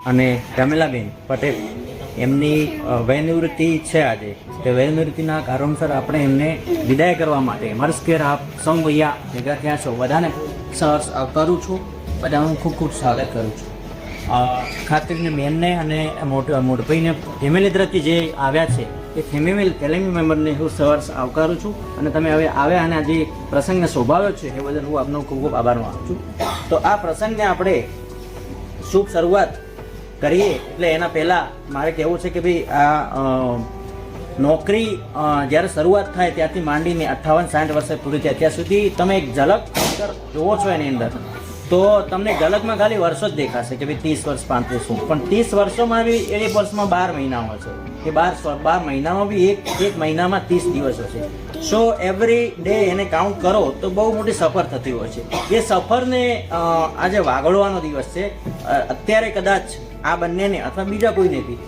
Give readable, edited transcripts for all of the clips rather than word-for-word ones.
અને રમીલાબેન પટેલ એમની વયનિવૃત્તિ છે આજે. તે વયનિવૃત્તિના કારણોસર આપણે એમને વિદાય કરવા માટે મારા સ્કેર આપ સૌ ભૈયા ભેગા થયા છો. બધાને કરું છું, બધાનું ખૂબ ખૂબ સ્વાગત કરું છું. ખાતરીને બેનને અને મોટભાઈને ફેમિલી તરફથી જે આવ્યા છે એ ફેમિલી મેમ્બરને હું સવાર આવકારું છું. અને તમે હવે આવ્યા અને આજે પ્રસંગને શોભાવ્યો છે એ બદલ હું આપનો ખૂબ ખૂબ આભાર માનું છું. તો આ પ્રસંગને આપણે શુભ શરૂઆત કરીએ એટલે એના પહેલાં મારે કહેવું છે કે ભાઈ આ નોકરી જ્યારે શરૂઆત થાય ત્યારથી માંડીને 58-60 વર્ષે પૂરી થયા ત્યાં સુધી તમે એક ઝલક જોવો છો એની અંદર તો તમને ઝલકમાં ખાલી વર્ષો જ દેખાશે કે ભાઈ 30 વર્ષ 35 પણ 30 વર્ષોમાં બી એક વર્ષમાં 12 મહિના હોય છે કે 12 મહિનામાં બી એક મહિનામાં 30 દિવસો છે. સો એવરી ડે એને કાઉન્ટ કરો તો બહુ મોટી સફર થતી હોય છે. એ સફરને આજે વાગડવાનો દિવસ છે. અત્યારે કદાચ આ બંનેને અથવા બીજા કોઈને બી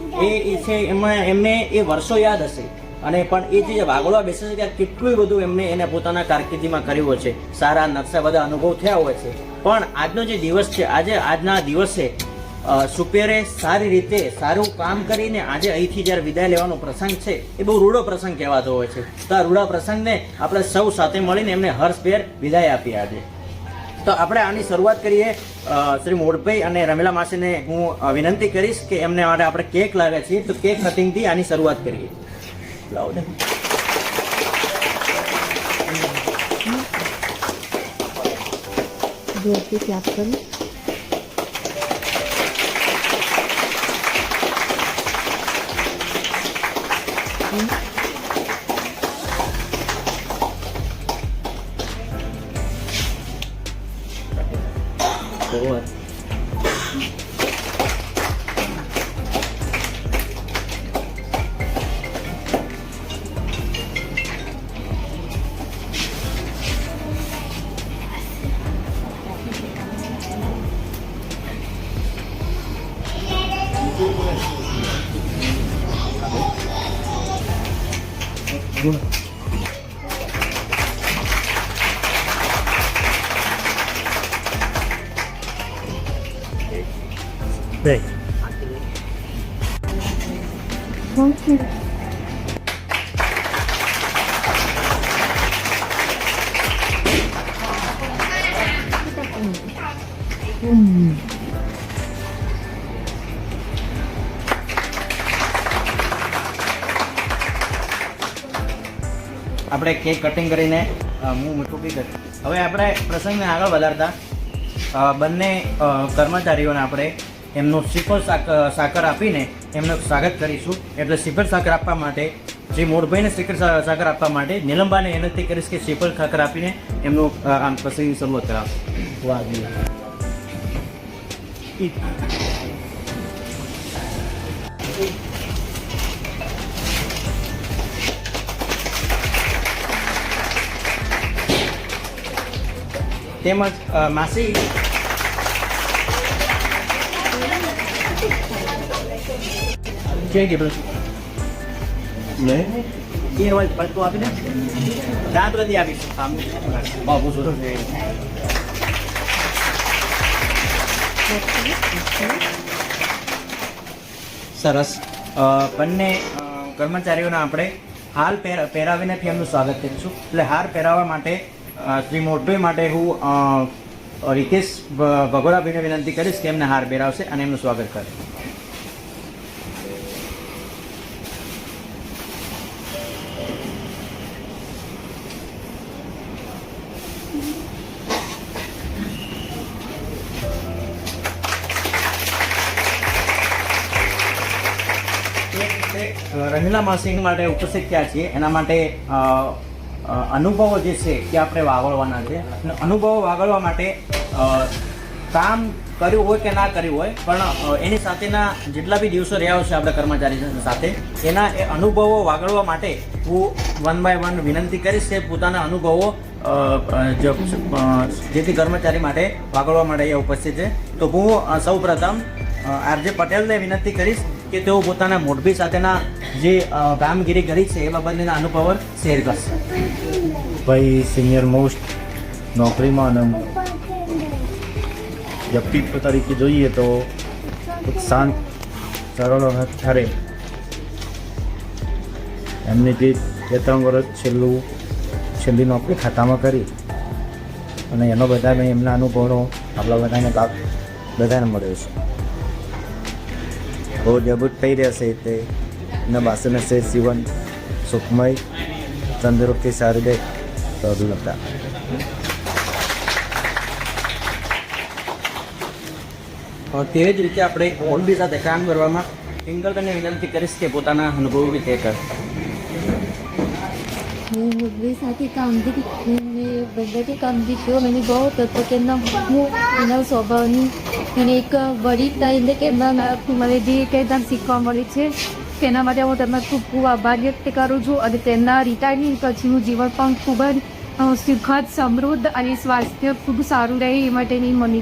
એ છે એમાં એમને એ વર્ષો યાદ હશે અને પણ એ જે વાગડવા બેસે છે ત્યારે કેટલું બધું એમને એને પોતાના કારકિર્દીમાં કર્યું હોય છે. સારા નકશા બધા અનુભવ થયા હોય છે. પણ આજનો જે દિવસ છે આજના દિવસે સુપેરે સારી રીતે સારું કામ કરીને આજે અહીંથી જ્યારે વિદાય લેવાનો પ્રસંગ છે એ બહુ રૂડો પ્રસંગ કહેવાતો હોય છે. તો આ રૂડા પ્રસંગને આપણે સૌ સાથે મળીને એમને હર્ષભેર વિદાય આપીએ આજે. તો આપણે આની શરૂઆત કરીએ. શ્રી મોડભાઈ અને રમીલા માસીને હું વિનંતી કરીશ કે એમને માટે આપણે કેક લાવ્યા છીએ તો કેક કટિંગથી આની શરૂઆત કરીએ. લાવો ને. જોરથી ક્યાપ કરું. Right. આપણે કેક કટિંગ કરીને હું મીઠું બી કરી. હવે આપણે પ્રસંગને આગળ વધારતા બંને કર્મચારીઓને આપણે એમનું શ્રીફળ સાકર આપીને એમનું સ્વાગત કરીશું. એટલે શ્રીફળ સાકર આપવા માટે શ્રી મોડભાઈને શ્રીફળ સાકર આપવા માટે નીલમબાને વિનંતી કરીશ કે શ્રીફળ સાકર આપીને એમનું આમ પ્રસંગની શરૂઆત કરાવશે. વાહ તેમજ માસી જય ગેબલ લે એ હોય પલટો આપીને દાંત બધી આપીશું સામે બાબુ સુરો છે. સરસ. બંને કર્મચારીઓને આપણે હાલ પહેરાવીને એમનું સ્વાગત કરીશું. એટલે હાર પહેરાવવા માટે શ્રી મોટભાઈ માટે હું રિકેશ ભગોડાભાઈને વિનંતી કરીશ કે એમને હાર પહેરાવશે અને એમનું સ્વાગત કરે. રમીલા માસી માટે ઉપસ્થિત થયા છીએ એના માટે અનુભવો જે છે એ આપણે વાગળવાના છે. અનુભવો વાગળવા માટે કામ કર્યું હોય કે ના કર્યું હોય પણ એની સાથેના જેટલા બી દિવસો રહ્યા છે આપણા કર્મચારી સાથે એના એ અનુભવો વાગળવા માટે હું 1 by 1 વિનંતી કરીશ કે પોતાના અનુભવો જેથી કર્મચારી માટે વાગળવા માટે અહીંયા ઉપસ્થિત છે. તો હું સૌ પ્રથમ આરજે પટેલને વિનંતી કરીશ કે તેઓ પોતાના મોડભાઈ સાથેના જે કામગીરી કરી છે એ બાબતના અનુભવો શેર કરશે. ભાઈ સિનિયર મોસ્ટ નોકરીમાં અને વ્યક્તિત્વ તરીકે જોઈએ તો એક શાંત સરળ અને ઠરે એમની જે 2-3 વર્ષ છેલ્લી નોકરી ખાતામાં કરી અને એનો બધાને એમના અનુભવનો આપણા બધાને લાભ બધાને મળ્યો છે. બહુ ડેબ્યુટ થઈ રહેશે તે એના બાસને છે જીવન સુખમય તંદુરસ્તી શારીરિક સદુલતા. તે જ રીતે આપણે મોરબી સાથે કામ કરવામાં પિંગલબેનને વિનંતી કરીશ કે પોતાના અનુભવ વિશે કહે. मैं मुझे साथ ही काम भी मैंने बंदा के काम भी किया मैंने बहुत હતો કે એના સ્વભાવની અને એક વડીલતા એટલે કે મને જે કંઈ શીખવા મળે છે તેના માટે હું તમને ખૂબ ખૂબ આભાર વ્યક્ત કરું છું અને તેમના રિટાયરમેન્ટ પછીનું જીવન પણ ખૂબ જ સુખદ સમૃદ્ધ અને સ્વાસ્થ્ય ખૂબ સારું રહે એ માટેની મને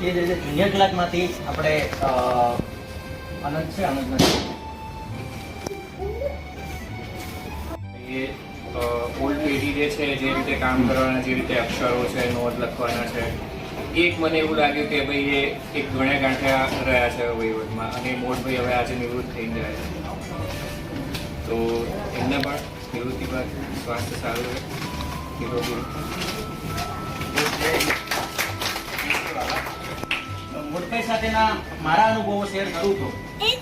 એ જ રીતે જુનિયર ક્લાસમાંથી આપણે આનંદ છે આનંદ નથી એ ઓલ્ડ પેઢી જે છે જે રીતે કામ કરવાના જે રીતે અક્ષરો છે નોટ લખવાના છે એક મને એવું લાગ્યું કે ભાઈ એ એક ગણ્યા ગાંઠ્યા રહ્યા છે વહીવટમાં અને મોટભાઈ હવે આજે નિવૃત્ત થઈ ગયા છે તો એમને પણ નિવૃત્તિ બાદ સ્વાસ્થ્ય સારું રહે નિરોગી. મોટભાઈ સાથેના મારા અનુભવો શેર કરું તો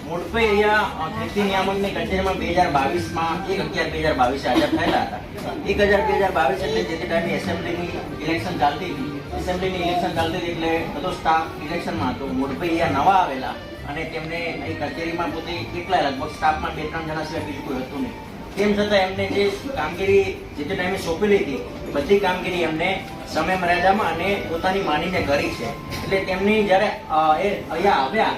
મોટભાઈ અહીંયા ખેતી નિયામકની કચેરીમાં 2022માં 1/11/2022 હાજર થયેલા હતા. 1/11/2022 એટલે જે તે ટાઈમે એસેમ્બલીની ઇલેક્શન ચાલતી હતી એટલે બધો સ્ટાફ ઇલેક્શનમાં હતો. મોટભાઈ અહીંયા નવા આવેલા અને તેમને અહીં કચેરીમાં પોતે એકલા લગભગ સ્ટાફમાં 2-3 જણા સિવાય બીજું કોઈ હતું નહીં. તેમ છતાં એમને જે કામગીરી જે તે ટાઈમે સોંપેલી હતી બધી કામગીરી એમને સમય મર્યાદામાં અને પોતાની માનીને કરી છે. એટલે તેમની જ્યારે એ અહીંયા આવ્યા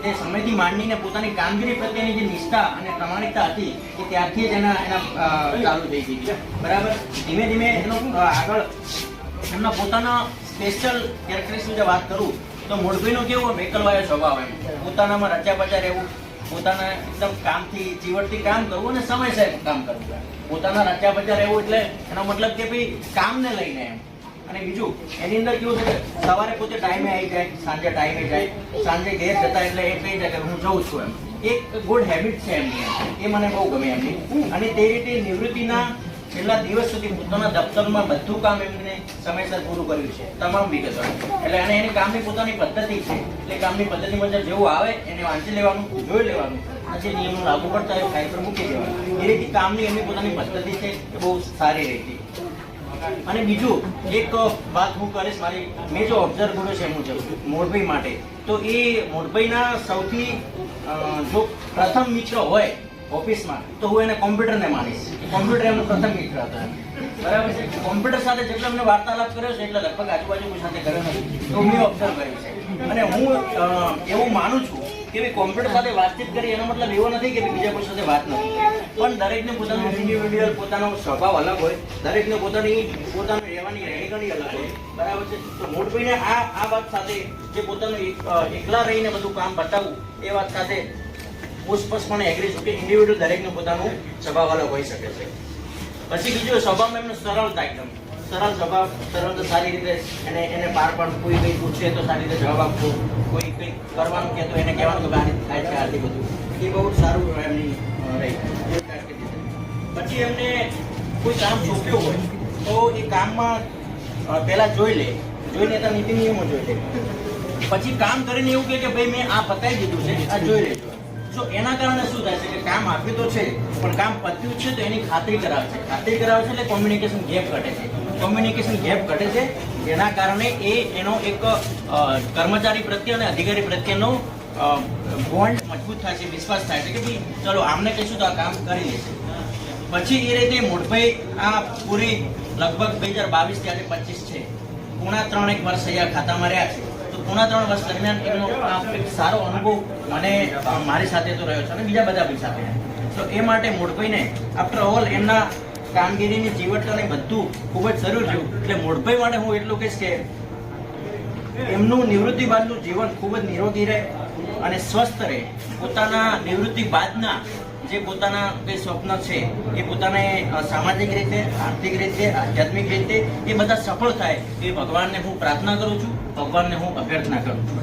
તે સમયથી માંડીને પોતાની કામગીરી પ્રત્યેની જે નિષ્ઠા અને પ્રામાણિકતા હતી એ ત્યારથી જ એના ચાલુ થઈ ગઈ છે. બરાબર. ધીમે ધીમે એનો આગળ એમના પોતાના સ્પેશિયલ કેરેક્ટરિસ્ટિક વિશે વાત કરું તો મોરબીનો કેવો વેકલવાયો સ્વભાવ એમ પોતાનામાં રચ્યા પચ્યા રહેવું, પોતાના એકદમ કામથી ચીવટથી કામ કરવું અને સમયસર કામ કરવું. પોતાના રચ્યા પચ્યા રહેવું એટલે એનો મતલબ કે ભાઈ કામને લઈને એમ. અને બીજું એની અંદર કેવું છે કે સવારે પોતે ટાઈમે આવી જાય, સાંજે ટાઈમે જાય, સાંજે ઘેર જતા એટલે એ કહી જાય કે હું જઉં છું એમ. એક ગુડ હેબિટ છે એમની, એ મને બહુ ગમે એમની. અને તે રીતે નિવૃત્તિના છેલ્લા દિવસ સુધી પોતાના દફતરમાં બધું કામ એમને સમયસર પૂરું કર્યું છે, તમામ વિગતો. એટલે અને એની કામની પોતાની પદ્ધતિ છે. એટલે કામની પદ્ધતિ મુજબ જેવું આવે એને વાંચી લેવાનું, જોઈ લેવાનું, પછી નિયમો લાગુ પડતા હોય ફાઇલ પર મૂકી દેવાનું. એ રીતે કામની એમની પોતાની પદ્ધતિ છે એ બહુ સારી રહી. અને બીજું એક વાત હું કરીશ, મારી મેં જો ઓબ્ઝર્વ કર્યો છે મુજબ મોરબી માટે, તો એ મોરબીના સૌથી જો પ્રથમ મિત્ર હોય ઓફિસમાં તો હું એને કોમ્પ્યુટરને માનીશ. કોમ્પ્યુટર એમનો પ્રથમ મિત્ર હતો. બરાબર છે. કોમ્પ્યુટર સાથે જેટલો અમને વાર્તાલાપ કર્યો છે એટલે લગભગ આજુબાજુ કોઈ સાથે કર્યો નથી, તો મેં ઓબ્ઝર્વ કર્યું છે. અને હું એવું માનું છું કે ભાઈ કોમ્પ્યુટર સાથે વાતચીત કરી એનો મતલબ એવો નથી કે બીજા કોઈ સાથે વાત નથી, પણ દરેકને પોતાનું ઇન્ડિવિડ્યુઅલ પોતાનો સ્વભાવ અલગ હોય, દરેકને પોતાની રહેવાની રહેણીકરણી અલગ હોય. બરાબર છે. તો મોટભાઈને આ વાત સાથે જે પોતાનું એકલા રહીને બધું કામ બતાવવું એ વાત સાથે હું સ્પષ્ટપણે એગ્રી છું કે ઇન્ડિવિડ્યુઅલ દરેકનું પોતાનું સ્વભાવ અલગ હોઈ શકે છે. પછી બીજું સ્વભાવમાં એમનો સરળતા, એકદમ સરળ સ્વભાવ, સરળતા સારી રીતે એને પાર પાડવું. કોઈ કંઈ પૂછે તો સારી રીતે જવાબ આપવો, કોઈ કંઈક કરવાનું કહે તો એને કહેવાનું કે આ થાય છે આથી બધું, એ બહુ સારું એમની રહી. પછી એમને કોઈ કામ સોંપ્યું હોય તો એ કામમાં પહેલા જોઈને તો નીતિ નિયમો જોઈ લે, પછી કામ કરીને એવું કે ભાઈ મેં આ પતાવી દીધું છે, આ જોઈ લેજો. તો એના કારણે શું થાય છે કે કામ આપ્યું તો છે પણ કામ પત્યું છે તો એની ખાતરી કરાવે છે. ખાતરી કરાવે છે એટલે કોમ્યુનિકેશન ગેપ ઘટે છે. કોમ્યુનિકેશન ગેપ ઘટે છે જેના કારણે એનો એક કર્મચારી પ્રત્યે અને અધિકારી પ્રત્યેનો બોન્ડ મજબૂત થાય છે, વિશ્વાસ થાય છે કે ભાઈ ચલો આમને કહીશું તો આ કામ કરી લેશે. પછી એ રીતે મોટભાઈ આ પૂરી લગભગ 2022 થી આજે 25 છે, 3.5 વર્ષ અહીંયા ખાતામાં રહ્યા છે. તો 3.5 વર્ષ દરમિયાન એમનો એક સારો અનુભવ મને મારી સાથે તો રહ્યો છે અને બીજા બધા બી સાથે. તો એ માટે મોટભાઈને આફ્ટર ઓલ એમના કામગીરીની જીવટને બધું ખૂબ જ જરૂર છે. એટલે મોટભાઈ માટે હું એટલું કહીશ કે એમનું નિવૃત્તિ બાદનું જીવન ખૂબ જ નિરોગી રહે અને સ્વસ્થ રહે. પોતાના નિવૃત્તિ બાદના જે પોતાના જે સ્વપ્ન છે એ પોતાને સામાજિક રીતે, આર્થિક રીતે, આધ્યાત્મિક રીતે એ બધા સફળ થાય એ ભગવાનને હું પ્રાર્થના કરું છું, ભગવાનને હું અભ્યર્થના કરું છું.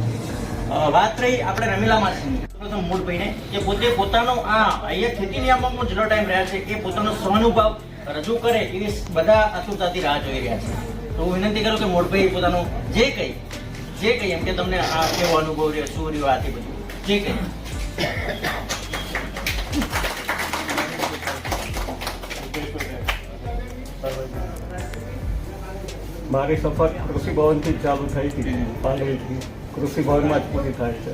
વાત રહી આપણે રમીલા માસીની, પ્રથમ મૂળભાઈને કે પોતે પોતાનો અહીંયા ખેતી નિયામકમાં જેટલો ટાઈમ રહ્યા છે એ પોતાનો સ્વાનુભાવ રજૂ કરે એવી બધા આતુરતાથી રાહ જોઈ રહ્યા છે. તો હું વિનંતી કરું કે મોડભાઈ પોતાનું જે કંઈ એમ કે તમને આ કેવો અનુભવ રહ્યો, શું રહ્યો, આથી બધું જે કંઈ. મારી સફર કૃષિ ભવનથી જ ચાલુ થઈ હતી, પાંડવીથી કૃષિ ભવનમાં જ પૂરી થાય છે.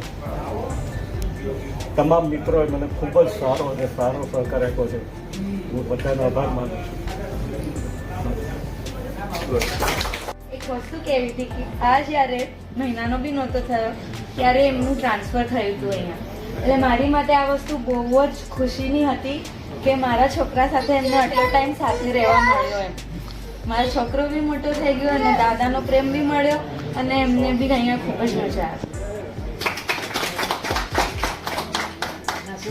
તમામ મિત્રોએ મને ખૂબ જ સારો સહકાર આપ્યો છે. હું બધાનો આભાર માનું છું. એક વસ્તુ કેવી હતી કે આ જ્યારે મહિનાનો બી નહોતો થયો ત્યારે એમનું ટ્રાન્સફર થયું હતું અહીંયા. એટલે મારી માટે આ વસ્તુ બહુ જ ખુશીની હતી કે મારા છોકરા સાથે એમને આટલો ટાઈમ સાથે રહેવા મળ્યો. મારો છોકરો બી મોટો થઈ ગયો અને દાદાનો પ્રેમ બી મળ્યો અને એમને બી અહીંયા ખૂબ જ મજા આવી.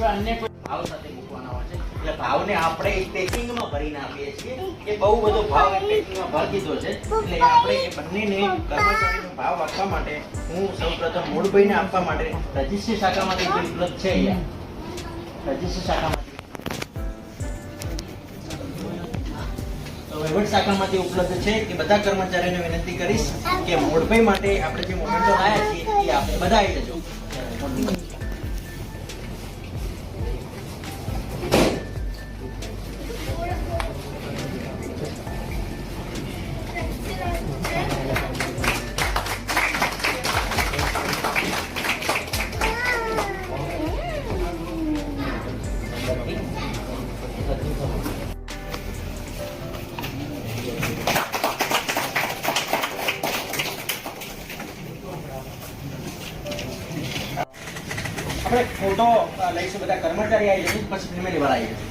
અન્ય કોઈ ભાવ સાથે મૂકવાના હોય છે એટલે ભાવને આપણે એક પેકિંગમાં ભરીને આપીએ છીએ કે બહુ બધો ભાવ એક પેકિંગમાં ભરી દીધો છે. એટલે આપણે એ બંનેને કર્મચારીનો ભાવ આપવા માટે હું સૌપ્રથમ મૂળભાઈને આપવા માટે રજિસ્ટ્રી શાખામાંથી જે ઉપલબ્ધ છે અહીંયા રજિસ્ટ્રી શાખામાંથી વહીવટ શાખામાંથી ઉપલબ્ધ છે કે બધા કર્મચારીઓને વિનંતી કરીશ કે મોડભાઈ માટે આપણે જે મોમેન્ટો લાયા છીએ એ આપણે બધા આવી જજો. આપણે ફોટો લઈશું, બધા કર્મચારી આવી જશે પછી ફેમિલી વાળા આવી જશે.